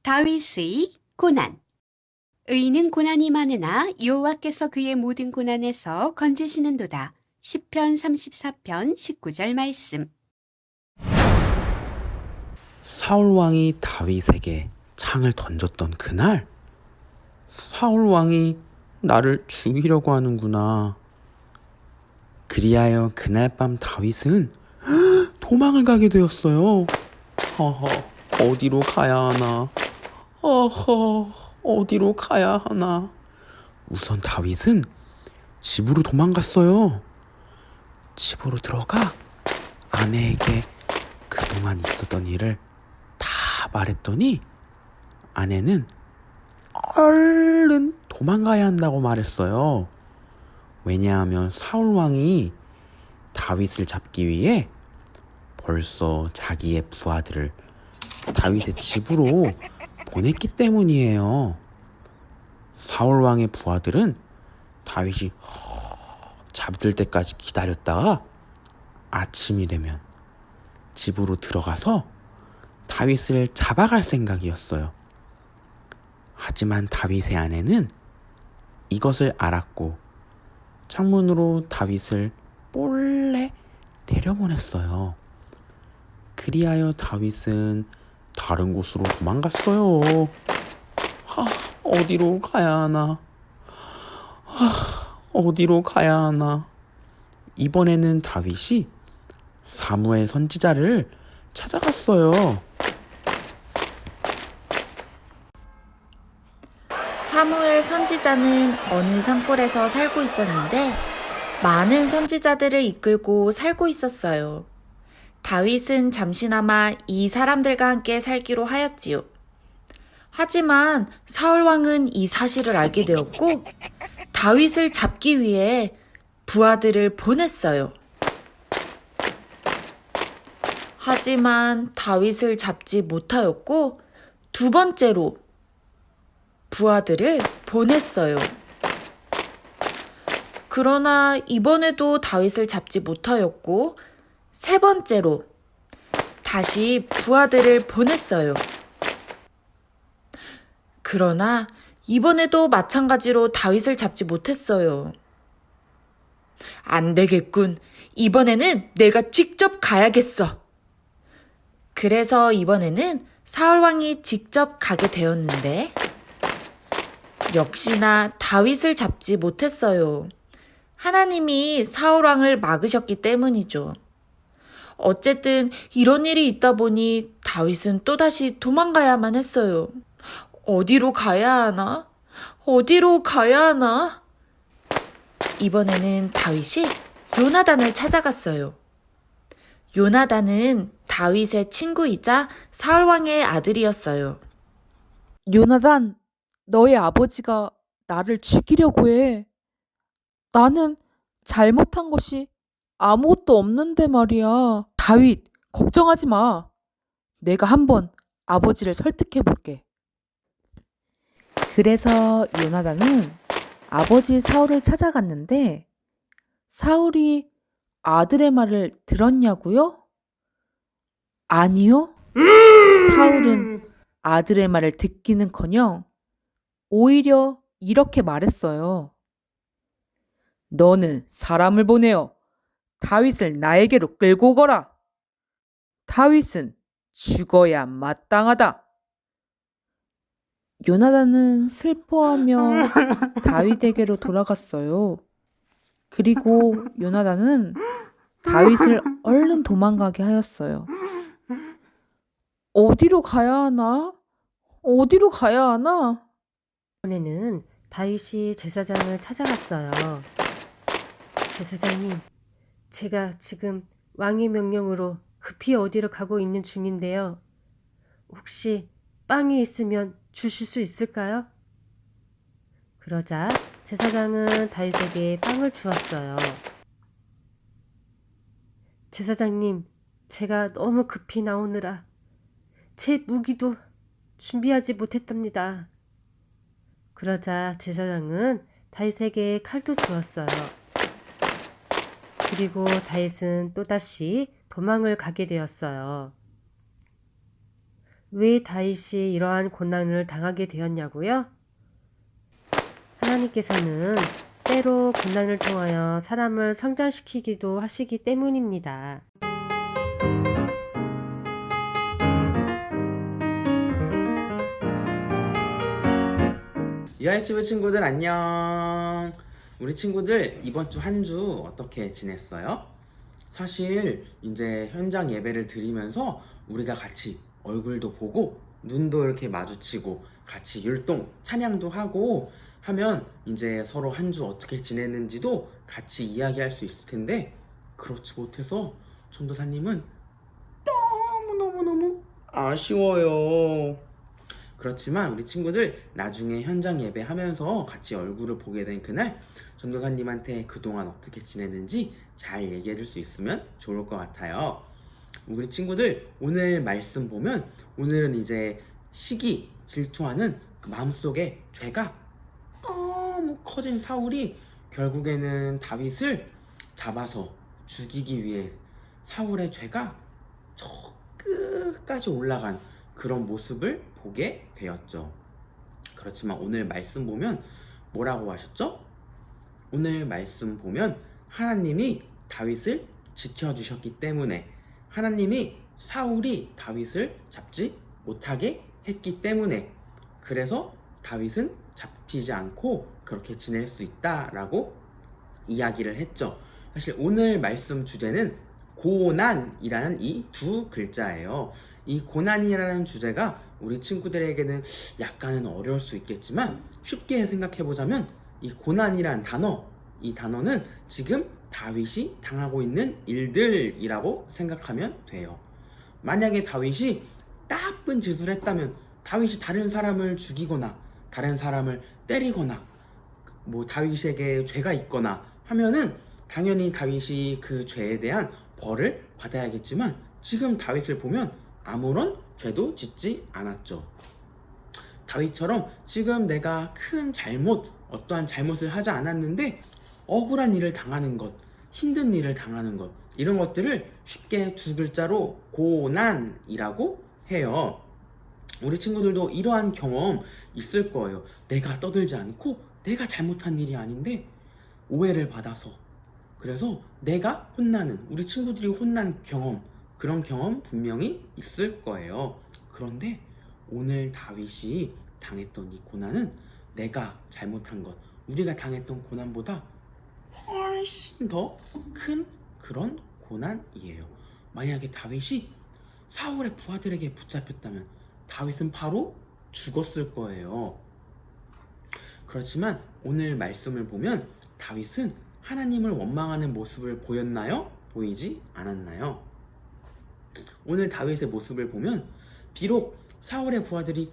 다윗의 고난. 의인은 고난이 많으나 여호와께서 그의 모든 고난에서 건지시는도다. 시편 34편 19절 말씀. 사울 왕이 다윗에게 창을 던졌던 그날, 사울 왕이 나를 죽이려고 하는구나. 그리하여 그날 밤 다윗은 도망을 가게 되었어요. 어디로 가야 하나? 어디로 가야 하나? 우선 다윗은 집으로 도망갔어요. 집으로 들어가 아내에게 그동안 있었던 일을 다 말했더니 아내는 얼른 도망가야 한다고 말했어요. 왜냐하면 사울 왕이 다윗을 잡기 위해 벌써 자기의 부하들을 다윗의 집으로 보냈기 때문이에요. 사울 왕의 부하들은 다윗이 잠들 때까지 기다렸다가 아침이 되면 집으로 들어가서 다윗을 잡아갈 생각이었어요. 하지만 다윗의 아내는 이것을 알았고 창문으로 다윗을 몰래 내려보냈어요. 그리하여 다윗은 다른 곳으로 도망갔어요. 어디로 가야 하나? 어디로 가야 하나? 이번에는 다윗이 사무엘 선지자를 찾아갔어요. 사무엘 선지자는 어느 산골에서 살고 있었는데 많은 선지자들을 이끌고 살고 있었어요. 다윗은 잠시나마 이 사람들과 함께 살기로 하였지요. 하지만 사울 왕은 이 사실을 알게 되었고 다윗을 잡기 위해 부하들을 보냈어요. 하지만 다윗을 잡지 못하였고 두 번째로 부하들을 보냈어요. 그러나 이번에도 다윗을 잡지 못하였고 세 번째로 다시 부하들을 보냈어요. 그러나 이번에도 마찬가지로 다윗을 잡지 못했어요. 안 되겠군. 이번에는 내가 직접 가야겠어. 그래서 이번에는 사울 왕이 직접 가게 되었는데 역시나 다윗을 잡지 못했어요. 하나님이 사울 왕을 막으셨기 때문이죠. 어쨌든 이런 일이 있다 보니 다윗은 또다시 도망가야만 했어요. 어디로 가야 하나? 어디로 가야 하나? 이번에는 다윗이 요나단을 찾아갔어요. 요나단은 다윗의 친구이자 사울 왕의 아들이었어요. 요나단, 너의 아버지가 나를 죽이려고 해. 나는 잘못한 것이 아무것도 없는데 말이야. 다윗, 걱정하지 마. 내가 한번 아버지를 설득해 볼게. 그래서 요나단은 아버지 사울을 찾아갔는데 사울이 아들의 말을 들었냐고요? 아니요. 사울은 아들의 말을 듣기는커녕 오히려 이렇게 말했어요. 너는 사람을 보내어 다윗을 나에게로 끌고 오거라. 다윗은 죽어야 마땅하다. 요나단은 슬퍼하며 다윗에게로 돌아갔어요. 그리고 요나단은 다윗을 얼른 도망가게 하였어요. 어디로 가야 하나? 어디로 가야 하나? 이번에는 다윗이 제사장을 찾아갔어요. 제사장님, 제가 지금 왕의 명령으로 급히 어디로 가고 있는 중인데요. 혹시 빵이 있으면 주실 수 있을까요? 그러자 제사장은 다윗에게 빵을 주었어요. 제사장님, 제가 너무 급히 나오느라 제 무기도 준비하지 못했답니다. 그러자 제사장은 다윗에게 칼도 주었어요. 그리고 다윗은 또다시 도망을 가게 되었어요. 왜 다윗이 이러한 고난을 당하게 되었냐고요? 하나님께서는 때로 고난을 통하여 사람을 성장시키기도 하시기 때문입니다. 이하이치브 친구들 안녕. 우리 친구들 이번 주 한 주 어떻게 지냈어요? 사실 이제 현장 예배를 드리면서 우리가 같이 얼굴도 보고 눈도 이렇게 마주치고 같이 율동 찬양도 하고 하면 이제 서로 한 주 어떻게 지냈는지도 같이 이야기할 수 있을 텐데, 그렇지 못해서 전도사님은 너무너무너무 아쉬워요. 그렇지만 우리 친구들 나중에 현장 예배하면서 같이 얼굴을 보게 된 그날 전도사님한테 그동안 어떻게 지냈는지 잘 얘기해 줄 수 있으면 좋을 것 같아요. 우리 친구들 오늘 말씀 보면, 오늘은 이제 시기 질투하는 그 마음속에 죄가 너무 커진 사울이 결국에는 다윗을 잡아서 죽이기 위해 사울의 죄가 저 끝까지 올라간 그런 모습을 보게 되었죠. 그렇지만 오늘 말씀 보면 뭐라고 하셨죠? 오늘 말씀 보면 하나님이 다윗을 지켜주셨기 때문에, 하나님이 사울이 다윗을 잡지 못하게 했기 때문에, 그래서 다윗은 잡히지 않고 그렇게 지낼 수 있다라고 이야기를 했죠. 사실 오늘 말씀 주제는 고난이라는 이 두 글자예요. 이 고난이라는 주제가 우리 친구들에게는 약간은 어려울 수 있겠지만, 쉽게 생각해 보자면 이 고난이란 단어, 이 단어는 지금 다윗이 당하고 있는 일들이라고 생각하면 돼요. 만약에 다윗이 나쁜 짓을 했다면, 다윗이 다른 사람을 죽이거나 다른 사람을 때리거나 뭐 다윗에게 죄가 있거나 하면은 당연히 다윗이 그 죄에 대한 벌을 받아야겠지만, 지금 다윗을 보면 아무런 죄도 짓지 않았죠. 다윗처럼 지금 내가 큰 잘못, 어떠한 잘못을 하지 않았는데 억울한 일을 당하는 것, 힘든 일을 당하는 것, 이런 것들을 쉽게 두 글자로 고난이라고 해요. 우리 친구들도 이러한 경험 있을 거예요. 내가 떠들지 않고 내가 잘못한 일이 아닌데 오해를 받아서, 그래서 내가 혼나는, 우리 친구들이 혼난 경험, 그런 경험 분명히 있을 거예요. 그런데 오늘 다윗이 당했던 이 고난은 내가 잘못한 것, 우리가 당했던 고난보다 훨씬 더 큰 그런 고난이에요. 만약에 다윗이 사울의 부하들에게 붙잡혔다면 다윗은 바로 죽었을 거예요. 그렇지만 오늘 말씀을 보면 다윗은 하나님을 원망하는 모습을 보였나요? 보이지 않았나요? 오늘 다윗의 모습을 보면 비록 사울의 부하들이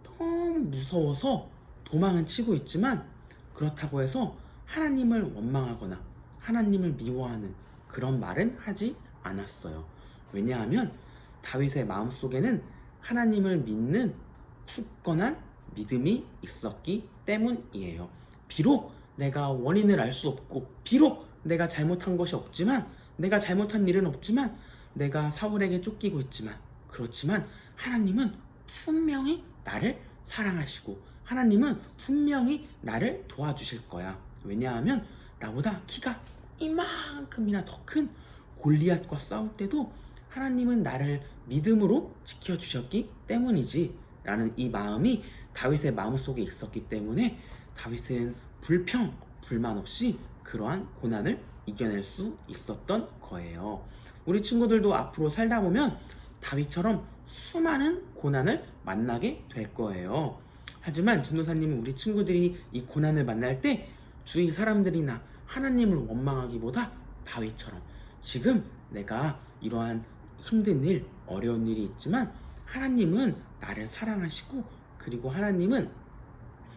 너무 무서워서 도망은 치고 있지만, 그렇다고 해서 하나님을 원망하거나 하나님을 미워하는 그런 말은 하지 않았어요. 왜냐하면 다윗의 마음속에는 하나님을 믿는 굳건한 믿음이 있었기 때문이에요. 비록 내가 원인을 알 수 없고, 비록 내가 잘못한 것이 없지만, 내가 잘못한 일은 없지만, 내가 사울에게 쫓기고 있지만, 그렇지만 하나님은 분명히 나를 사랑하시고 하나님은 분명히 나를 도와주실 거야. 왜냐하면 나보다 키가 이만큼이나 더 큰 골리앗과 싸울 때도 하나님은 나를 믿음으로 지켜주셨기 때문이지 라는 이 마음이 다윗의 마음속에 있었기 때문에 다윗은 불만 없이 그러한 고난을 이겨낼 수 있었던 거예요. 우리 친구들도 앞으로 살다 보면 다윗처럼 수많은 고난을 만나게 될 거예요. 하지만 전도사님은 우리 친구들이 이 고난을 만날 때 주위 사람들이나 하나님을 원망하기보다 다윗처럼 지금 내가 이러한 힘든 일, 어려운 일이 있지만 하나님은 나를 사랑하시고, 그리고 하나님은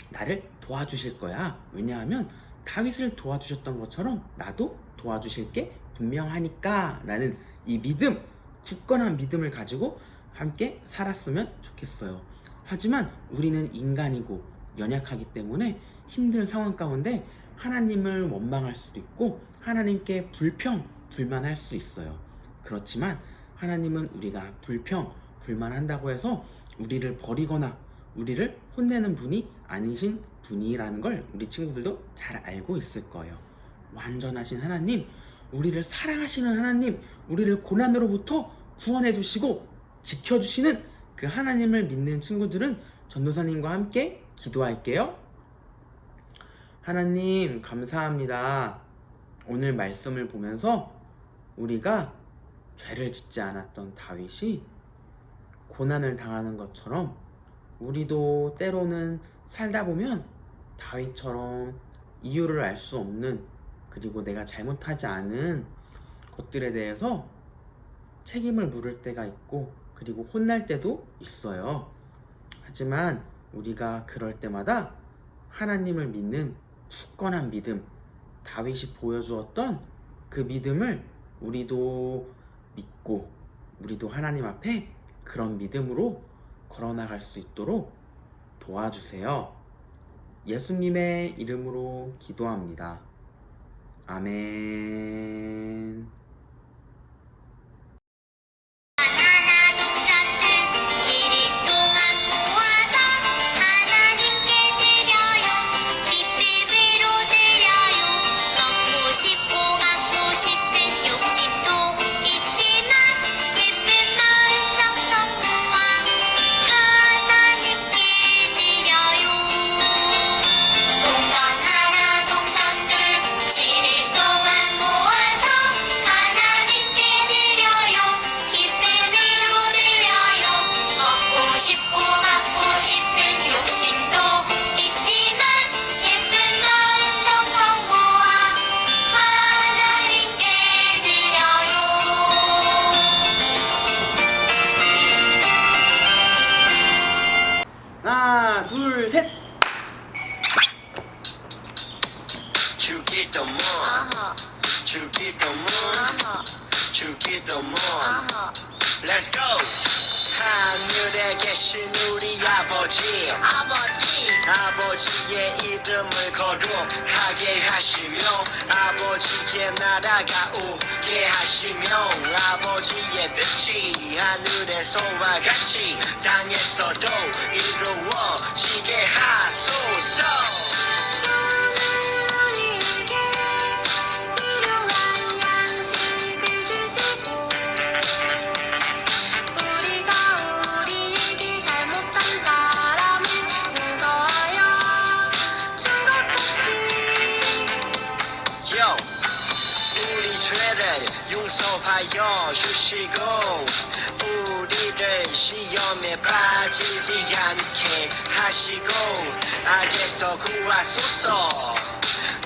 나를 도와주실 거야. 왜냐하면 다윗을 도와주셨던 것처럼 나도 도와주실 게 분명하니까 라는 이 믿음, 굳건한 믿음을 가지고 함께 살았으면 좋겠어요. 하지만 우리는 인간이고 연약하기 때문에 힘든 상황 가운데 하나님을 원망할 수도 있고 하나님께 불만할 수 있어요. 그렇지만 하나님은 우리가 불만한다고 해서 우리를 버리거나 우리를 혼내는 분이 아니신 분이라는 걸 우리 친구들도 잘 알고 있을 거예요. 완전하신 하나님, 우리를 사랑하시는 하나님, 우리를 고난으로부터 구원해 주시고 지켜주시는 그 하나님을 믿는 친구들은 전도사님과 함께 기도할게요. 하나님 감사합니다. 오늘 말씀을 보면서 우리가 죄를 짓지 않았던 다윗이 고난을 당하는 것처럼 우리도 때로는 살다 보면 다윗처럼 이유를 알 수 없는, 그리고 내가 잘못하지 않은 것들에 대해서 책임을 물을 때가 있고 그리고 혼날 때도 있어요. 하지만 우리가 그럴 때마다 하나님을 믿는 굳건한 믿음, 다윗이 보여주었던 그 믿음을 우리도 믿고 우리도 하나님 앞에 그런 믿음으로 걸어나갈 수 있도록 도와주세요. 예수님의 이름으로 기도합니다. 아멘. 하나, 둘, 셋. 죽이도 뭐 죽이도 뭐 죽이도 뭐 Let's go. 하늘에 계신 우리 아버지의 이름을 거룩하게 하시며 아버지의 나라가 오게 하시며 아버지의 뜻이 하늘에서와 같이 땅에서도 이루어지게 하소서. 용서하여 주시고 우리를 시험에 빠지지 않게 하시고 악에서 구하소서.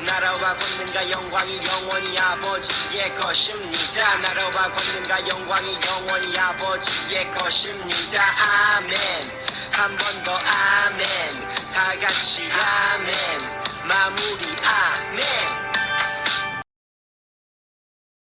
나라와 권능과 영광이 영원히 아버지의 것입니다. 나라와 권능과 영광이 영원히 아버지의 것입니다. 아멘. 한 번 더 아멘. 다 같이 아멘. 마무리